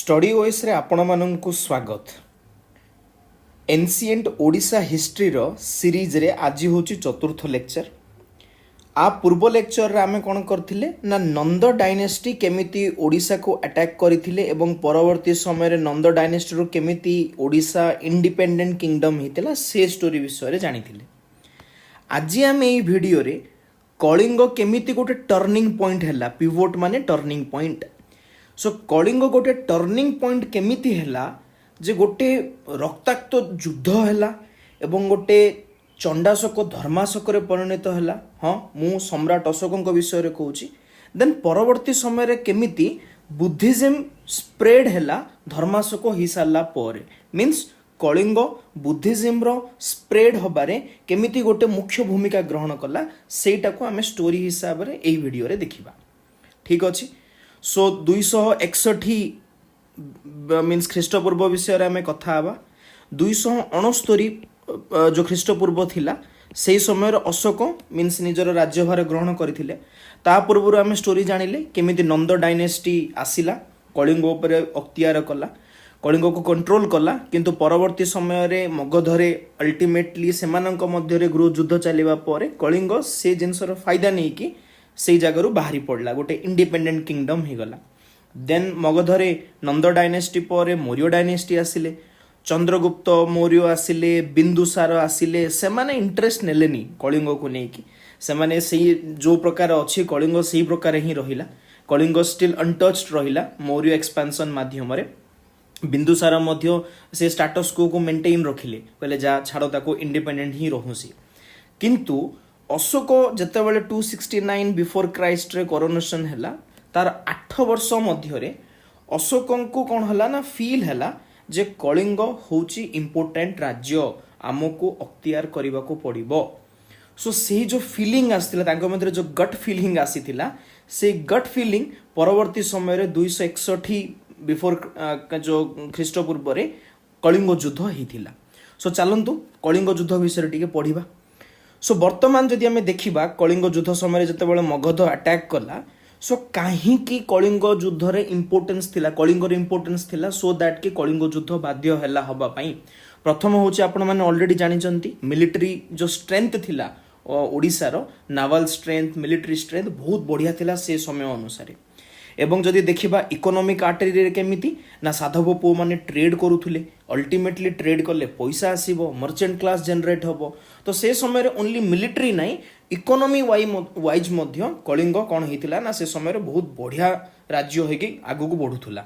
Study OS रे आपण माननकु स्वागत। एनसीएंट ओडिशा हिस्ट्री रो सीरीज रे आज होची चतुर्थ लेक्चर। आ पूर्व लेक्चर रे आमे कोन करथिले ना नंद डायनेस्टी केमिति ओडिशा को अटैक करथिले एवं परवर्ती समय रे नंद डायनेस्टी रो केमिति ओडिशा इंडिपेंडेंट किंगडम हितला से स्टोरी विषय रे जानिथिले। आज आमे एई वीडियो रे कलिंग केमिति गोटे टर्निंग पॉइंट हैला, पिवोट माने टर्निंग पॉइंट। सो कलिंग गोटे टर्निंग पॉइंट केमिति हैला जे गोटे रक्ताक्त युद्ध हैला एवं गोटे चंडाशोक धर्माशोक रे परिणत हैला। हाँ, मु सम्राट अशोक विषय रे कहूची। देन परवर्ती समय रे केमिति बुद्धिज्म स्प्रेड हैला धर्माशोक ही सारला परे। मीन्स कलिंग बुद्धिज्म रो स्प्रेड हबारे केमिति गोटे मुख्य भूमिका ग्रहण कला सेटा को आमे स्टोरी हिसाब रे एई वीडियो रे देखिबा। ठीक अछि। सो 261 मीन्स ख्रीष्टपूर्व विषय आम कथा हवा। 269 जो ख्रीष्टपूर्व थिला से समय अशोक मीन्स निजर राज्यभार ग्रहण करथिले। ता पूर्व आम स्टोरी जानिले केमिति नंद डायनेस्टी आसिला कलिंग उपर अख्तियार कला, कलिंग को कंट्रोल कला, किंतु परवर्ती समय रे मगधरे अल्टीमेटली सेमानंक मध्य रे गृह युद्ध चलिबा परे कलिंग से जिनसर फायदा नै कि से जगह बाहरी पड़ला, गोटे इंडिपेंडेंट किंगडम ही गला। देन मगधरे नंद डायनेस्टी पर मौर्य डायनेस्टी आसिले, चंद्रगुप्त मौर्य आसिले, बिंदुसार आसिले। से माने इंटरेस्ट नेलेनी कलिंग को लेकिन से सही जो प्रकार अच्छी कलिंग सही प्रकार ही रहिला। कलिंग स्टिल अनटच्ड रहिला मौर्य एक्सपेंशन माध्यम रे। बिंदुसार मध्य से स्टेटस को मेंटेन रखिले, कहले जा छाड़ो ताको इंडिपेंडेंट ही रहूसी। किंतु अशोक जितेबाला 269 बिफोर क्राइस्ट रे कोरोनेशन हैला तार 8 वर्ष मध्य रे अशोक को कौन हला ना फील हैला जे कलिंग होची इंपोर्टेंट राज्य, आमको अख्तियार करबा को पड़िबो। सो से जो फीलिंग आसिथिला तांको मध्य जो गट फीलिंग आसिथिला से गट फीलिंग परवर्ती समय रे 261 बिफोर जो ख्रीष्टपूर्व रे कलिंग युद्ध हिथिला। सो चलंतु कलिंग युद्ध विषय टिके पढ़िबा। सो वर्तमान जदि आमे देखिबा कलिंग युद्ध समय जेतेबेले मगध अटैक कला, सो काहे कि कलिंग युद्ध रे इंपोर्टेंस थिला, कलिंग रे इंपोर्टेंस थिला सो दैट कि कलिंग युद्ध बाध्य हैला हबा पई। प्रथम होची आपण माने ऑलरेडी जानि चंती मिलिटरी जो स्ट्रेंथ थिला ओडिसा रो नावल स्ट्रेंथ, मिलिटरी स्ट्रेंथ बहुत बढ़िया थिला से समय अनुसार। एवं जदि देखिबा इकोनॉमिक आर्टरी रे केमिति ना साधव पो माने ट्रेड करूथुले, अल्टीमेटली ट्रेड करले पैसा आसीबो, मर्चेंट क्लास जनरेट हबो। तो से समय रे ओनली मिलिटरी नाही इकोनॉमी वाइज मध्य कलिंग कौन होता ना से समय रे बहुत बढ़िया राज्य होगी आगू को बढ़ुला।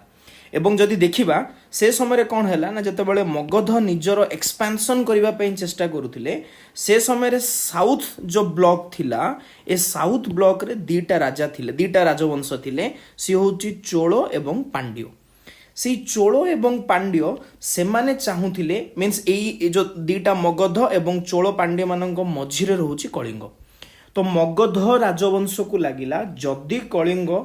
एवं जदि देखिबा से समय कौन है ना जितेबाला मगध निजर एक्सपेंशन करने चेष्टा करुले से समय साउथ जो ब्लॉक थिला ए साउथ ब्लॉक रे दीटा राजा थिले, दीटा राजवंश थिले। सी होची चोल एवं पांड्य। से चोल एवं पांड्य से माने चाहूथिले मीन्स ए जो दीटा मगध एवं चोल पांड्य मानक मझिरे रहूची कलिंग। तो मगध राजवंश को लगिला जदि कलिंग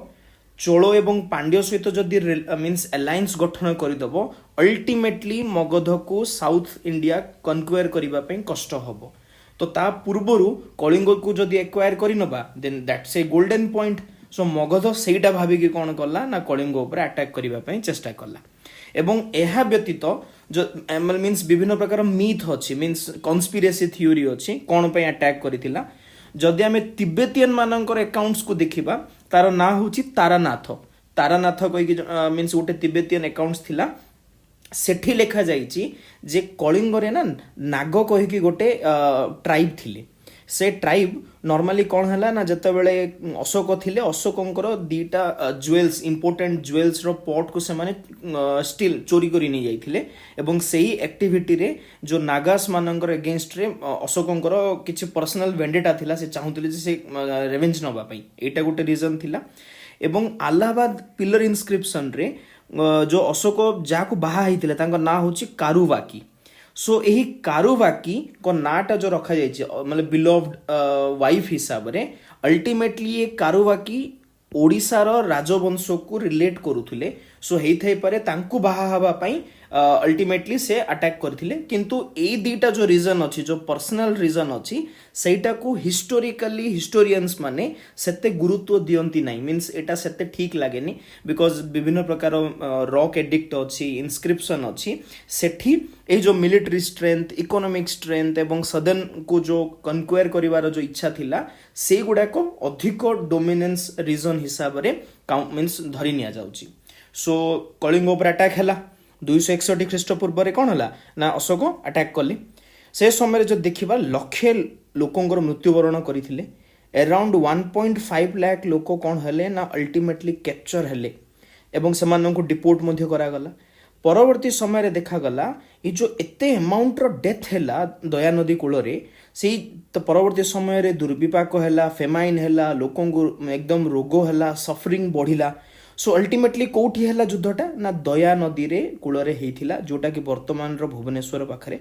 चोल एवं पांड्य सहित जदि मीन्स अलायंस गठन करदेव अल्टीमेटली मगध को साउथ इंडिया कनक्वेयर करबा पई कष्ट हबो। तो ता पूर्वरु कलिंग को जदि एक्वायर करिनबा then that's a golden point. So Magadha सेटा भाबिकी कौन कला ना कलिंग उपर अटैक करबा पई चेष्टा कला। एवं एहा व्यतीत जो मीन्स विभिन्न प्रकार मिथ अछि, मीन्स कन्स्पिरेसी थ्योरी अछि कौन पई अटैक करितिला। जदि आमे तिब्बतियन मानकर अकाउंट्स को देखिबा तार ना होची तारानाथ। तारानाथ कहि मीन्स गोटे तिब्बतियन अकाउंट्स थिला, सेठी लेखा जाइची जे कलिंग रे ना नाग कहि गोटे ट्राइब थिले। से ट्राइब नॉर्मली कौन हैला ना जतेबेले अशोक थिले अशोकंकर दीटा ज्वेल्स इंपोर्टेंट ज्वेल्स रो पॉट को से माने स्टिल चोरी करी नहीं जाइथिले। एवं सेही एक्टिविटी रे जो नागास मानकर अगेंस्ट रे अशोकंकर किछि पर्सनल वेंडेटा थिला, से चाहूतिले जे से रिवेंज नबा पई, एटा गोटे रीजन थिला। एवं अलाहाबाद पिलर इनस्क्रिप्शन रे जो अशोक जाको बाहा हिथिले तांका ना होची कारुवाकी। सो यही कारुवाकी को नाटा जो रखा जाइए मतलब बिलोव्ड वाइफ हिसाब रे अल्टीमेटली ये कारुवाकी ओडिशार राजवंश को रिलेट करुले। सो हेई पारे तांकु बाहा हवा पई अल्टीमेटली से अटैक करथिले किंतु एई दीटा जो रीजन अछि जो पर्सनल रीजन अछि सेटा को हिस्टोरिकली हिस्टोरियंस माने सेते गुरुत्व दियंती नाही मींस एटा सेते ठीक लागेनी बिकॉज विभिन्न प्रकार रॉक एडिक्ट अछि इनस्क्रिप्शन अछि सेठी ए जो मिलिटरी स्ट्रेंथ इकोनॉमिक स्ट्रेंथ एवं सदन को जो कन्क्वायर करिवार जो इच्छा थिला से गुडा को अधिक डोमिनेंस रीजन हिसाब रे काउंट मींस धरि निया जाउची सो कलिंग ऊपर अटैक हैला 261 ख्रीष्टपूर्व रे कोन हला ना अशोक अटैक कले से समय जो देखिबा लक्षे लोकंगर मृत्युवरण करथिले अराउंड 1.5 लाख लोक कोन हले ना अल्टीमेटली कैप्चर हले एवं सेमान को डिपोर्ट मध्य करा गला परवर्ती समय रे देखा गला ये जो एते अमाउंट रो डेथ हैला दया नदी कूल रे से तो परवर्ती समय रे दुर्विपाक हैला फेमाइन हैला लोकंगु एकदम रोग हैला सफरिंग बढ़िला सो अल्टीमेटली कोठी हैला युद्धटा ना दया नदी रे कूल रे हेइथिला जोटा कि वर्तमान रो भुवनेश्वर पाखरे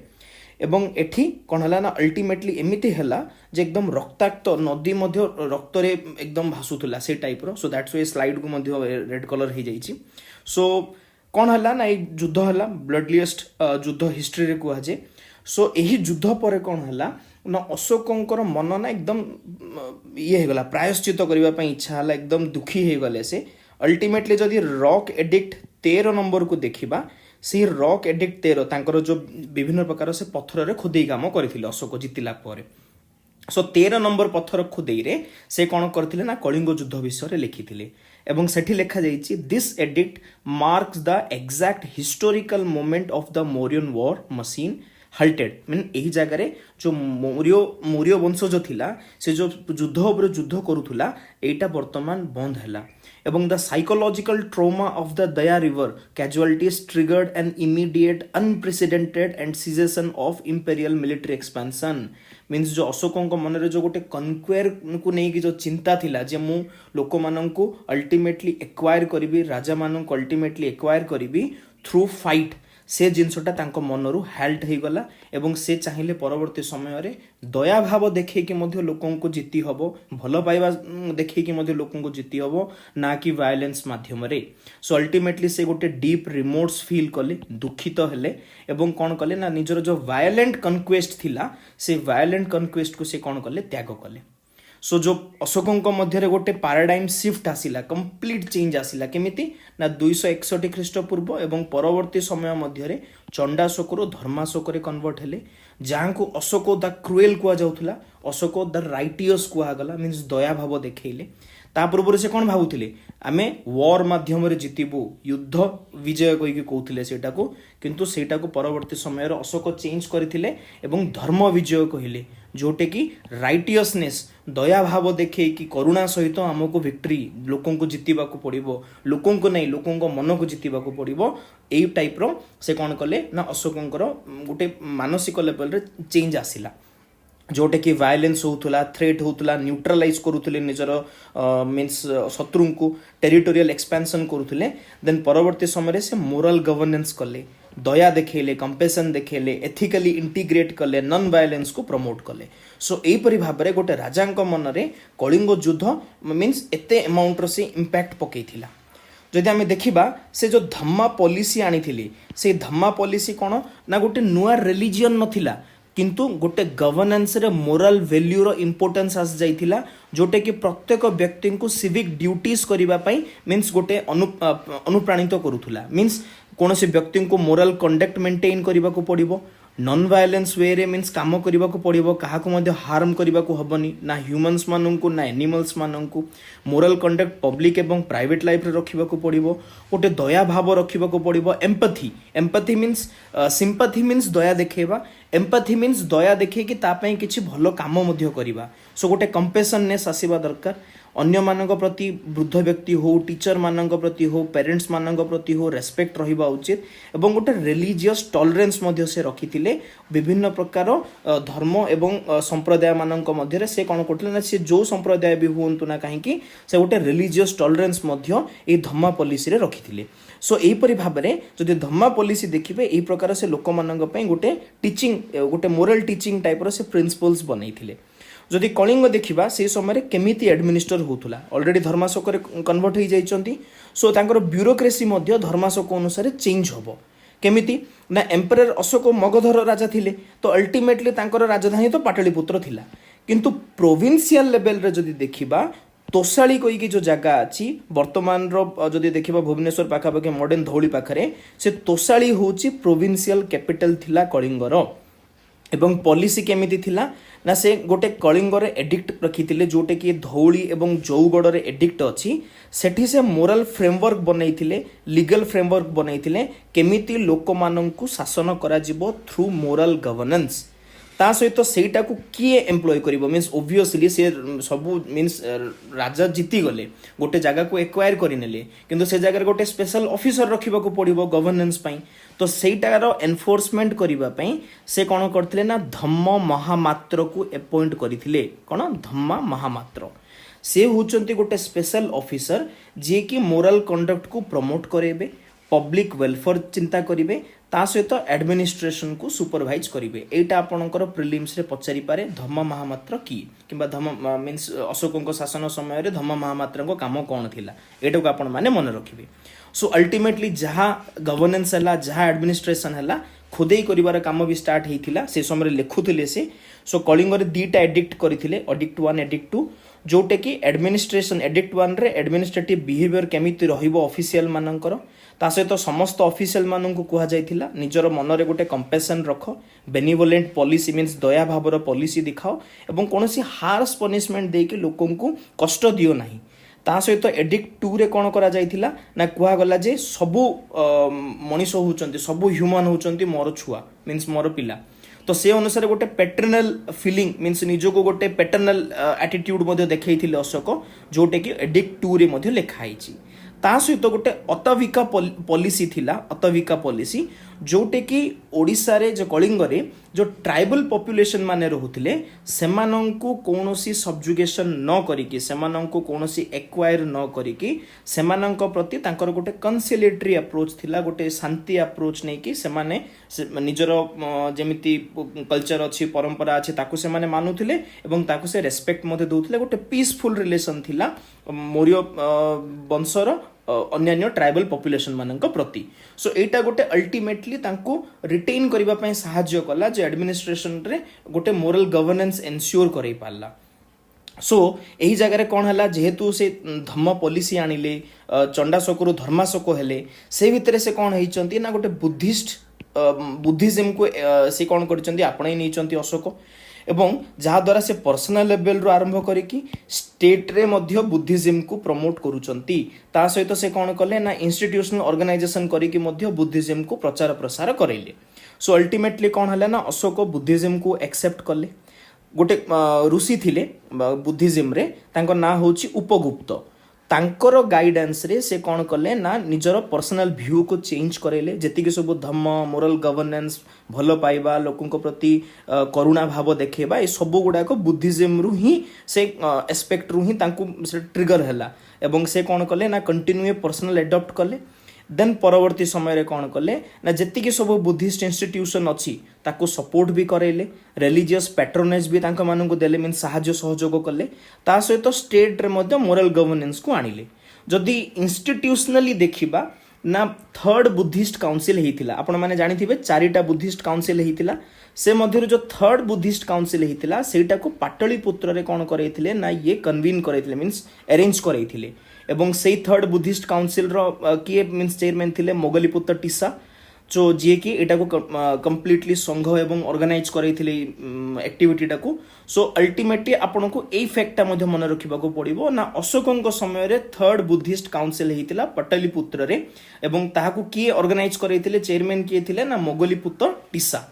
एवं एठी कोन हला ना अल्टीमेटली एमिति हैला जे एकदम रक्ताक्त नदी मध्य रक्त रे एकदम भासुथला से टाइप रो सो दैट्स व्हाई स्लाइड को मध्य रेड कलर हे जाईची सो कोन हला ना ए युद्ध हला ब्लडलिएस्ट युद्ध हिस्ट्री रे कुआ जे सो एही युद्ध परे कोन हला ना अशोकंकर मन ना एकदम ये हे गला प्रायश्चित करबा पई इच्छा हला एकदम दुखी हे गले से अल्टीमेटली जदि रॉक एडिक्ट 13 नंबर को देखिबा से रॉक एडिक्ट 13 तांकर जो विभिन्न प्रकार से पत्थर रे खुदेई काम करथिले अशोक जितिला परे सो 13 नंबर पत्थर खुदेई रे से कोन करथिले ना कलिंग युद्ध विषय रे लिखिथिले एवं सेठी लेखा जाईची this edict marks the exact historical moment of the Mauryan war machine halted mean एही जगह रे जो मौर्य वंश जो थिला से जो युद्ध ऊपर युद्ध करूथुला एटा वर्तमान बंद हैला एवं the psychological trauma of the Daya river casualties triggered an immediate unprecedented and cessation of imperial military expansion means जो अशोकों को मन रे जो गोटे कन्क्वेयर को नहीं कि जो चिंता थिला जे मु लोक माननकु अल्टीमेटली एक्वायर करिवि राजा माननकु अल्टीमेटली एक्वायर करिवि थ्रू फाइट से जिनसटा तांको मनरु हेल्ट हे गला एवं से चाहिए परवर्ती समय रे दया भाव देखे कि मध्य लोकों को जीती हबो भलो पाइबा देखे कि मध्य लोकों को जीती हबो ना कि वायलेंस माध्यम रे सो अल्टीमेटली से गोटे डीप रिमोर्स फील कले दुखित हेले एवं कोन कले ना निजर जो वायलेंट कन्क्वेस्ट थिला से वायलेंट कन्क्वेस्ट को से कोन कले त्याग कले सो जो अशोकों मध्य गोटे पैराडाइम शिफ्ट आसिला कंप्लीट चेंज आसिला केमिति ना 261 ख्रीष्टपूर्व एवं परवर्ती समय मध्य चंडाशोक रो धर्माशोक रे कन्वर्ट हेले जहाँ को अशोक द क्रुएल कुआ जाउथला अशोक द राइटियस कुआ गला मींस दया भाव देखैले ता पूर्व से कौन भावुले आमे वॉर माध्यम रे जितिबु युद्ध विजय कहि कहउथिले सेटा को किंतु सेटा को परवर्ती समय रे अशोक चेंज करथिले एवं धर्म विजय कहिले जोटे कि राइटियसनेस दया भाव देखे कि करुणा सहित आमको विक्ट्री लोकों को जितिबा को पड़िबो लोकों को नहीं लोकों को मन को जितिबा को पड़िबो एई टाइप रो से कौन कले ना अशोकंकर गोटे मानसिक लेवल रे चेंज आसिला जोटे कि वायलेंस होउथला थ्रेट होउथला न्यूट्रलाइज करूथले निजर मींस शत्रु को टेरिटोरियल एक्सपेंशन करूथले देन परवर्ती समय से मोरल गवर्नेंस कले दया देखेले कंपेशन देखेले एथिकली इंटीग्रेट कले नॉन वायलेंस को प्रमोट कले सो एई परि भाबरे गोटे राजांक मन रे कलिंग युद्ध मींस एते अमाउंट रो से इंपैक्ट पकेइथिला जदि आमे देखिबा से जो धम्मा पॉलिसी आनिथिले से धम्मा पॉलिसी कोन ना गोटे नुआ रिलीजियन नथिला किंतु गोटे गवर्नेंस रे मोरल वैल्यू रो इंपोर्टेंस आस जाइथिला जोटे कि प्रत्येक व्यक्ति को सिविक ड्यूटीज करिबा पई मींस गोटे अनुप्राणित करूथुला मींस कोनोसी व्यक्ति को मोरल कंडक्ट मेंटेन करिबा को पड़िबो नॉन वायलेंस वे रे मींस काम करिबा को पड़िबो काहा को मध्य हार्म करिबा को हबनी ना ह्यूमंस मानन को ना एनिमल्स मानन को मोरल कंडक्ट पब्लिक एवं प्राइवेट लाइफ रे रखिबा को पड़िबो गोटे दया भाव रखिबा को पड़िबो एम्पैथी मींस सिंपैथी मींस दया देखेबा एम्पैथी मींस दया देखे कि ता पई किछि भलो काम मध्य करिबा सो गोटे कंपेशननेस आसीबा दरकार अन्य मानक प्रति वृद्ध व्यक्ति हो टीचर मानक प्रति हो पेरेंट्स मानक प्रति हो रेस्पेक्ट रहिबा उचित एवं गोटे रिलीजियस टॉलरेंस मध्य से रखिथिले विभिन्न प्रकार धर्म एवं संप्रदाय मानक मध्य से कोन करथिले ना से जो संप्रदाय भी हुंतु ना काहे कि से गोटे रिलीजियस टॉलरेंस मध्य ए धम्मा पॉलिसी रे रखिथिले सो एई परि भाबरे जदि धम्मा पॉलिसी देखिबे एई प्रकार से लोक मानक पई गोटे टीचिंग गोटे मोरल टीचिंग टाइप रो से प्रिंसिपल्स बनैथिले जदि कलिंग देखा से समय केमिति एडमिनिस्टर होता ऑलरेडी धर्माशोक कन्वर्ट हो जाइछंती सो तांकर ब्यूरोक्रेसी मध्य धर्माशोक अनुसार चेंज होबो केमिति ना एम्परर अशोक मगधर राजा थिले तो अल्टीमेटली तांकर राजधानी तो पाटलिपुत्र थिला किंतु प्रोविंशियल लेवल रे जदि देखिबा तोसाली कोई जो जगह अच्छी वर्तमान जदि देखिबा भुवनेश्वर पाखापाखि मॉडर्न धौली पाखरे से तोसाली होची प्रोविंशियल कैपिटल थिला कलिंगर एवं पॉलिसी केमिति थिला ना से गोटे कलिंगर एडिक्ट रखिथिले जोटे कि धौली एवं जौगड़ रे एडिक्ट अछि सेठी से मोरल फ्रेमवर्क बनैथिले लीगल फ्रेमवर्क बनैथिले केमिति लोक माननकु शासन करा जिवो थ्रू मोरल गवर्नेंस ता सहित सेटा को किए एम्प्लॉय करिवो मींस ओब्वियसली से सबु मींस राजा जीती गले गोटे जगह को एक्वायर करिनेले किंतु से जगह गोटे स्पेशल ऑफिसर रखिबा को पड़िवो गवर्नेंस पई तो सेटार एनफोर्समेंट करिबा पई से कोन करथिले ना धम्म महामात्र को अपॉइंट करिथिले कोन धम्मा महामात्र से होचंती गोटे स्पेशल ऑफिसर जे कि मोरल कंडक्ट को प्रमोट करेबे पब्लिक वेलफेयर चिंता करिवे ता सहित एडमिनिस्ट्रेशन को सुपरवाइज करिवे एटा आपनकर प्रिलिम्स रे पचारि पारे धम्म महामात्र की किबा धम्म मींस अशोकଙ୍କ शासन समय रे धम्म महामात्रଙ୍କ काम कोन थिला एटा को आपन माने मन रखिबे सो अल्टीमेटली जहा गवर्नेंस हला जहा एडमिनिस्ट्रेशन हला खुदेई करिवार काम भी स्टार्ट हेतिला से समय लेखुथिले से सो कलिंग रे दीटा एडिक्ट करिथिले एडिक्ट 1 एडिक्ट 2 जोटे कि एडमिनिस्ट्रेशन एडिक्ट 1 रे एडमिनिस्ट्रेटिव बिहेवियर केमिति रहिबो ऑफिशियल मानकर ता सहित समस्त ऑफिशियल माननकु कुहा जाइथिला निजर मन रे गोटे कंपैशन रख बेनिवोलेंट पॉलिसी मींस दया भावर पॉलिसी दिखाओ एवं कोनोसी हार्श पनिशमेंट देके लोकंकु कष्ट दियो नाही ता सहित एडिक्ट 2 रे कोन करा जाइथिला ना कुहा गला जे सबु मनीष होउचंती सबु ह्यूमन होउचंती मोर छुआ मींस मोर पिला तो से अनुसार गोटे पैटर्नल फीलिंग मींस निजो को गोटे पैटर्नल एटीट्यूड मध्य देखैथिले अशोक जोटे कि एडिक्ट 2 रे मध्य लेखा आइछि ता सहित गोटे अतविका पॉलिसी थिला अतविका पॉलिसी जोटे कि ओडिसा रे जो कलिंग रे जो ट्राइबल पॉपुलेशन माने रहुथिले सेमानंकु कोनोसी सब्जुगेशन न करिकि सेमानंकु कोनोसी एक्वायर न करिकि सेमानंक प्रति तांकर गोटे कंसिलिएटरी अप्रोच थिला गोटे शांति अप्रोच नै कि सेमाने निजर जेमिति कल्चर अछि परंपरा अछि ताकु सेमाने मानुथिले एवं ताकु से रेस्पेक्ट मध्ये दउथिले गोटे पीसफुल रिलेशन थिला मौर्य वंशर अन्य ट्राइबल पॉपुलेशन मानक प्रति सो एटा गोटे अल्टीमेटली तांको रिटेन करिबा पय सहाय्य कला जे एडमिनिस्ट्रेशन रे गोटे मोरल गवर्नेंस एन्श्योर करै पाला सो एही जगह रे कोन हला जेहेतु से धम्म पॉलिसी आनिले चंडाशोक रु धर्माशोक हेले से भितरे से कोन हेइचंती ना गोटे बुद्धिज्म को से कोन करचंती आपणै नैचंती अशोक एवं जहा द्वारा से पर्सनल लेवल रो आरंभ करिकि स्टेट रे मध्य बुद्धिज्म को प्रमोट करूचंती ता सहित से कोन कले ना इंस्टीट्यूशनल ऑर्गेनाइजेशन करिकि मध्य बुद्धिज्म को प्रचार प्रसार करैले सो अल्टीमेटली कोन हला ना अशोक बुद्धिज्म को एक्सेप्ट कले गोटे ऋषि थिले बुद्धिज्म रे तांको ना होची उपगुप्त तांकर गाइडेंस रे से कोन कले ना निजर पर्सनल व्यू को चेंज करेले जेतिके सब धम्म मोरल गवर्नेंस भलो पाइबा लोकंक प्रति करुणा भाव देखेबा ए सब गुडा को बुद्धिज्म रु ही से एस्पेक्ट रु ही तांको से ट्रिगर हला एवं से कोन कले ना कंटिन्यू पर्सनल एडॉप्ट कले देन परवर्ती समय रे कोन कले ना जेतिके सब बुद्धिस्ट इंस्टीट्यूशन अछि ताको सपोर्ट भी करेले रिलीजियस पैट्रोनेज भी तांका माननको देले मीन सहाय्य सहयोग कले ता सहित स्टेट रे मध्ये मोरल गवर्नेंस को आनिले जदि इंस्टीट्यूशनली देखिबा ना थर्ड बुद्धिस्ट काउंसिल हेतिला आपण माने जानिथिबे चारिटा बुद्धिस्ट काउंसिल हेतिला से मध्यरु जो थर्ड बुद्धिस्ट काउंसिल हेतिला सेटा को पाटलिपुत्र रे कोन करैथिले ना ये कन्वीन करैथिले मींस अरेंज करैथिले एवं से थर्ड बुद्धिस्ट काउंसिल रो किए मींस चेयरमैन थिले मोगलीपुत्र टिसा जो जे कि एटा को कंप्लीटली संघ एवं ऑर्गेनाइज करैथिले एक्टिविटी टा को सो अल्टीमेटली आपन को एई फैक्ट टा मध्ये मन रखिबा को पड़िबो ना अशोकଙ୍କ समय रे थर्ड बुद्धिस्ट काउंसिल हेतिला पाटलिपुत्र रे एवं ताहा को किए ऑर्गेनाइज करैथिले चेयरमैन किए थिले ना मोगलीपुत्र टिसा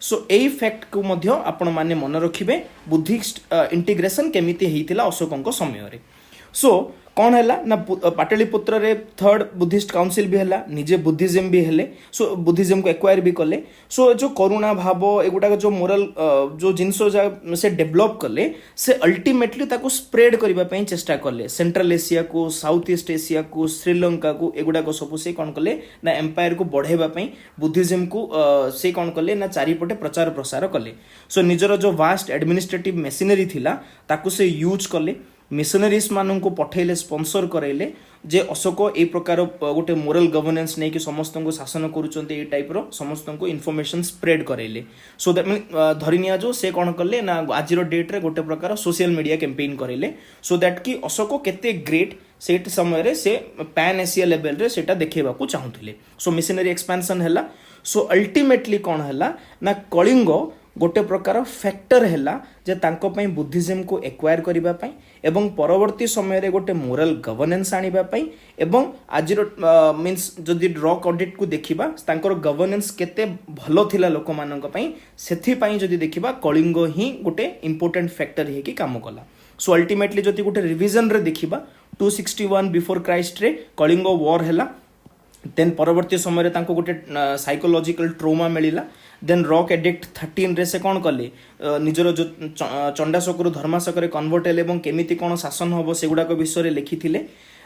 सो एई फैक्ट को मध्ये आपन माने मन रखिबे बुद्धिस्ट इंटीग्रेशन केमिति हेतिला अशोकଙ୍କ समय रे सो कौन है ना पाटलिपुत्र रे थर्ड बुद्धिस्ट काउंसिल भी है, निजे बुद्धिज्म भी हेले, सो बुद्धिज्म को एक्वायर भी कले। सो जो करुणा भाव एगुटा जो मोरल जो जिनस से डेभलप कले से अल्टीमेटली ताको स्प्रेड करबा पई चेष्टा कले, सेंट्रल एशिया को, साउथ ईस्ट एशिया को, श्रीलंका को, एगुटा को सब से कौन कले ना एम्पायर को बढ़ाइबा पई बुद्धिज्म को से कौन कले ना चारिपटे प्रचार प्रसार कले। सो निजर जो वास्ट एडमिनिस्ट्रेटिव मेसिनरी थिला ताको से यूज कले, मिशनरीज मान को पठेले, स्पॉन्सर कराइले जे अशोक ए प्रकार गोटे मोरल गवर्नेंस नहीं कि समस्त को शासन करुँच ए टाइप रो समस्त को इनफॉरमेशन स्प्रेड कराइले। सो दैट मीन धरिनिया जो से कौन कले ना आज डेट रे गोटे प्रकार सोशल मीडिया कैंपेन कराइले, सो दैट कि अशोक केते ग्रेट से समय से पैन एशिया लेवल रे सेटा देखैबा को चाहूथिले। सो मिशनरी एक्सपेंशन हैला। सो अल्टीमेटली कौन हैला ना कलिंग गोटे प्रकार फैक्टर हैला जे तांको पई बुद्धिज्म को एक्वायर करिबा पई एवं परवर्ती समय रे गोटे मोरल गवर्नेंस आनिबा पई एवं आज मीन्स जदि रॉक ऑडिट को देखिबा तांकर गवर्नेंस केते भलो थिला लोक मानक पई, सेथि पई जदि देखिबा कलिंग ही गोटे इंपोर्टेंट फैक्टर हे कि काम कला। सो अल्टीमेटली जदि गोटे रिवीजन रे देखिबा 261 बिफोर क्राइस्ट रे कलिंग वॉर हैला, देन परवर्ती समय तांको गोटे साइकोलॉजिकल ट्रोमा मिलिला। देन रॉक एडिक्ट 13 रे से कौन कले निजर जो चंडाशोक धर्माशोक कन्वर्ट हेले एवं केमिति कौन शासन हम सेगुड़ाक विषय लिखी।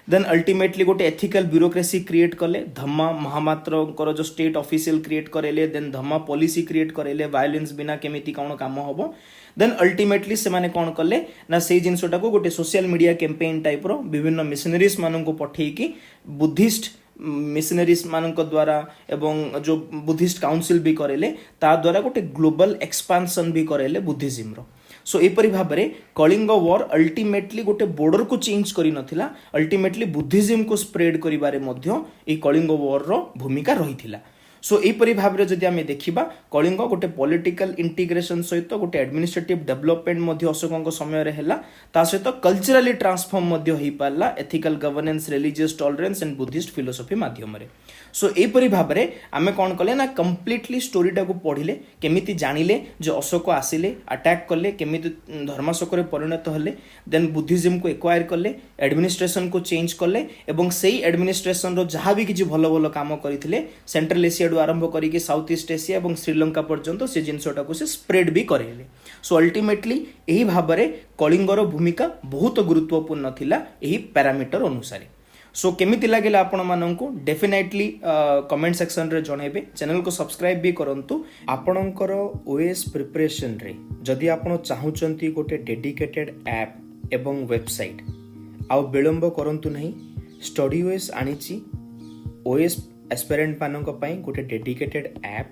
देन अल्टीमेटली गोटे एथिकल ब्यूरोक्रेसी क्रिएट कले, धम्मा महामात्र जो स्टेट ऑफिशियल क्रिएट करेले, देन धम्मा पॉलिसी क्रिएट करेले, वायलेंस बिना केमिति कौन काम हम। देन अल्टीमेटली से माने कौन कले ना से जिनसटा को गोटे सोशल मीडिया कैंपेन टाइप रो विभिन्न मिशनरीज मान को पठेकी बुद्धिस्ट मिशनरीज मान द्वारा एवं जो बुद्धिस्ट काउंसिल भी करेले ता द्वारा गोटे ग्लोबल एक्सपांशन भी करेले बुद्धिज्म रो। सो एपरी भाव में कलिंग वॉर अल्टीमेटली गोटे बॉर्डर को चेंज करी नथिला, अल्टीमेटली बुद्धिज्म को स्प्रेड करिबारे मध्य ए कलिंग वॉर रो भूमिका रहिथिला। सो एपरी भाव में जदि आमे देखिबा कलिंग गोटे पॉलिटिकल इंटीग्रेशन सहित गोटे एडमिनिस्ट्रेटिव डेवलपमेंट मध्य अशोक समय रे हैला, ता सहित कल्चरली ट्रांसफॉर्म मध्य होई पारला ethical governance, religious tolerance and Buddhist philosophy माध्यम रे। सो एपरी भाव में आमे कौन कले ना कंप्लीटली स्टोरीटा को पढ़िले, केमिति जानिले जो अशोक आसिले, अटैक कले, केमिति धर्माशोक रे परिणत हले, देन बुद्धिज्म को एक्वायर कले, एडमिनिस्ट्रेशन को चेंज कले एवं सेही एडमिनिस्ट्रेशन रो जहाँ भी किछि भलो भलो काम करिथिले सेंट्रल एशिया आरंभ करिके साउथ ईस्ट एशिया और श्रीलंका पर्यंत से जिनसटा को से स्प्रेड भी करेले। सो अल्टीमेटली यही भाव में कलिंगर भूमिका बहुत गुरुत्वपूर्ण थिला यही पैरामीटर अनुसार। सो केमिति लागले आपण माननकु डेफिनेटली कमेंट सेक्शन रे जणाइबे, चैनल को सब्सक्राइब भी करंतु। आपणकर ओएस प्रिपरेशन रे जदि आपण चाहुचंती गोटे डेडिकेटेड ऐप एवं वेबसाइट आउ विलंब करंतु नहीं, स्टडी ओएस आनिची ओएस एस्पिरेंट मानक पई गोटे डेडिकेटेड ऐप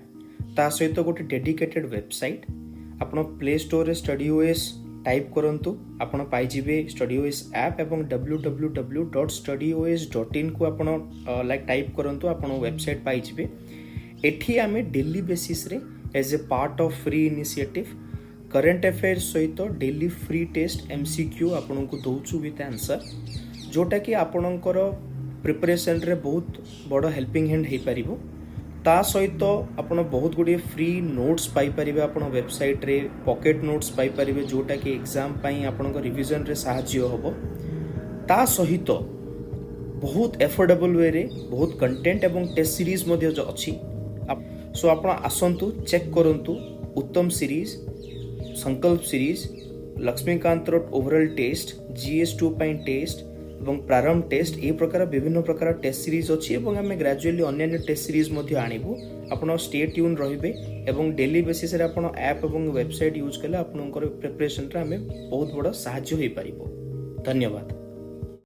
ता सहित गोटे डेडिकेटेड वेबसाइट। आपण प्ले स्टोर रे स्टडी ओएस टाइप करंतु, आपण पाई जिवे स्टडी ओएस ऐप एवं www.studyoas.in को आपण लाइक टाइप करंतु, आपण वेबसाइट पाई जिवे। एठी आमे डेली बेसिस रे as a part of free initiative current affairs सहित डेली फ्री टेस्ट एमसीक्यू आपण को दोछु विथ आंसर, जोटा कि आपणकर प्रिपरेशन रे बहुत बड़ हेल्पिंग हैंड हो पारिबो। ता सहित आपण बहुत गुडी फ्री नोट्स पाई परिबे, आपण वेबसाइट रे पॉकेट नोट्स पाई परिबे जोटा कि एग्जाम पई आपण को रिवीजन रे सहाय्य होबो। ता सहित बहुत एफोर्डेबल वे रे बहुत कंटेंट एवं टेस्ट सीरीज मध्ये जो अछि। सो आपण आसंतु चेक करंतु Uttam series, Sankalp series, Laxmikanth road overall test, GS2 पई टेस्ट এবং प्रारंभ टेस्ट ए प्रकार विभिन्न प्रकार टेस्ट सीरीज अच्छी और आम ग्राजुअली अन्य टेस्ट सीरीज आणबू। आपड़ स्टे ट्यून रहिबे एवं डेली बेसिस रे आपण ऐप और वेबसाइट यूज कले आपनकर प्रिपरेशन रे आम बहुत बड़ सहाय्य हो पारिबो। धन्यवाद।